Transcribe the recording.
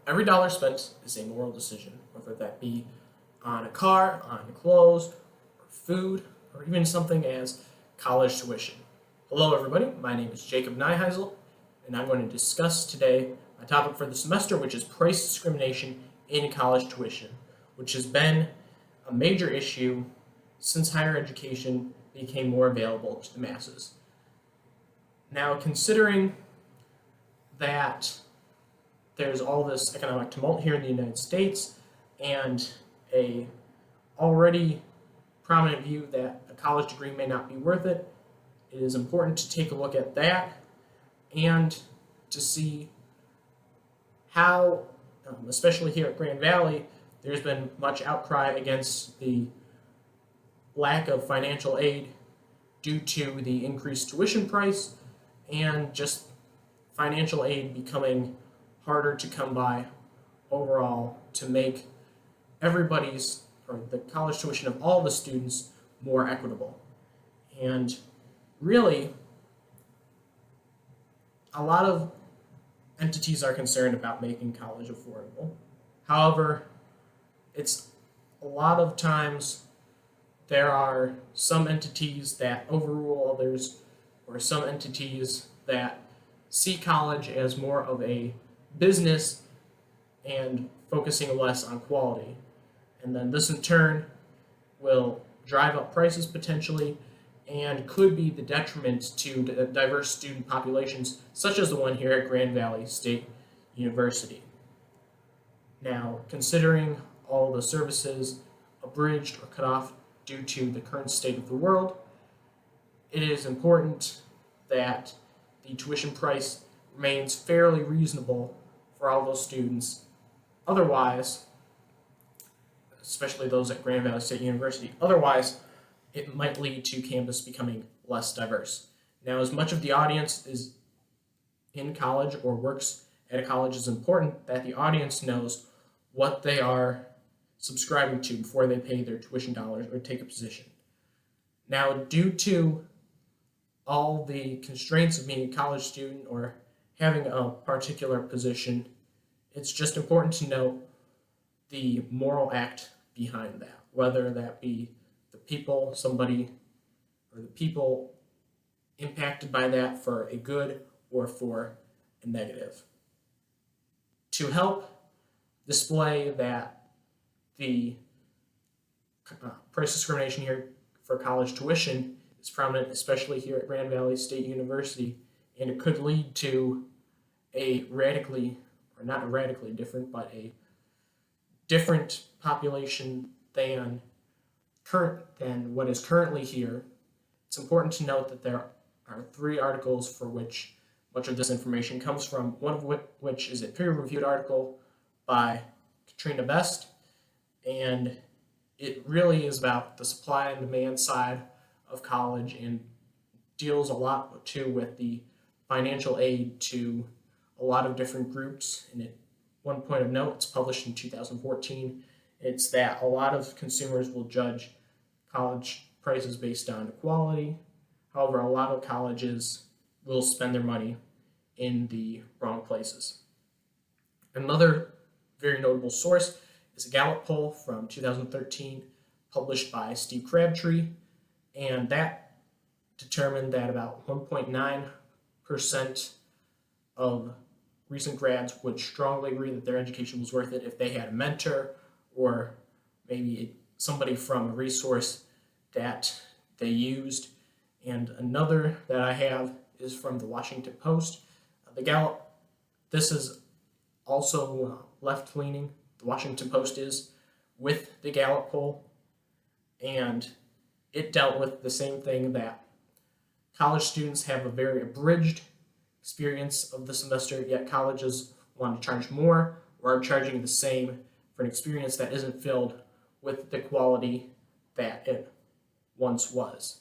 Every dollar spent is a moral decision, whether that be on a car, on clothes, or food, or even something as college tuition. Hello, everybody. My name is Jacob Nyheisel, and I'm going to discuss today my topic for the semester, which is price discrimination in college tuition, which has been a major issue since higher education became more available to the masses. Now, considering that there's all this economic tumult here in the United States and a already prominent view that a college degree may not be worth it, it is important to take a look at that and to see how, especially here at Grand Valley, there's been much outcry against the lack of financial aid due to the increased tuition price and just financial aid becoming harder to come by overall to make everybody's or the college tuition of all the students more equitable. And really, a lot of entities are concerned about making college affordable. However, it's a lot of times there are some entities that overrule others, or some entities that see college as more of a business and focusing less on quality. And then this in turn will drive up prices potentially and could be the detriment to diverse student populations, such as the one here at Grand Valley State University. Now, considering all the services abridged or cut off due to the current state of the world, it is important that the tuition price remains fairly reasonable for all those students. Otherwise, especially those at Grand Valley State University, otherwise it might lead to campus becoming less diverse. Now, as much of the audience is in college or works at a college, it's important that the audience knows what they are subscribing to before they pay their tuition dollars or take a position. Now, due to all the constraints of being a college student or having a particular position, it's just important to know the moral act behind that, whether that be the people, somebody, or the people impacted by that for a good or for a negative. To help display that the price discrimination here for college tuition is prominent, especially here at Grand Valley State University, and it could lead to a radically, or not a radically different, but a different population than what is currently here. It's important to note that there are 3 articles for which much of this information comes from, one of which is a peer-reviewed article by Katrina Best, and it really is about the supply and demand side of college and deals a lot too with the financial aid to a lot of different groups. And one point of note, it's published in 2014, it's that a lot of consumers will judge college prices based on quality. However, a lot of colleges will spend their money in the wrong places. Another very notable source is a Gallup poll from 2013 published by Steve Crabtree, and that determined that about 1.9% of recent grads would strongly agree that their education was worth it if they had a mentor or maybe somebody from a resource that they used. And another that I have is from the Washington Post. The Gallup, this is also left-leaning, the Washington Post is, with the Gallup poll, and it dealt with the same thing, that college students have a very abridged experience of the semester, yet colleges want to charge more or are charging the same for an experience that isn't filled with the quality that it once was.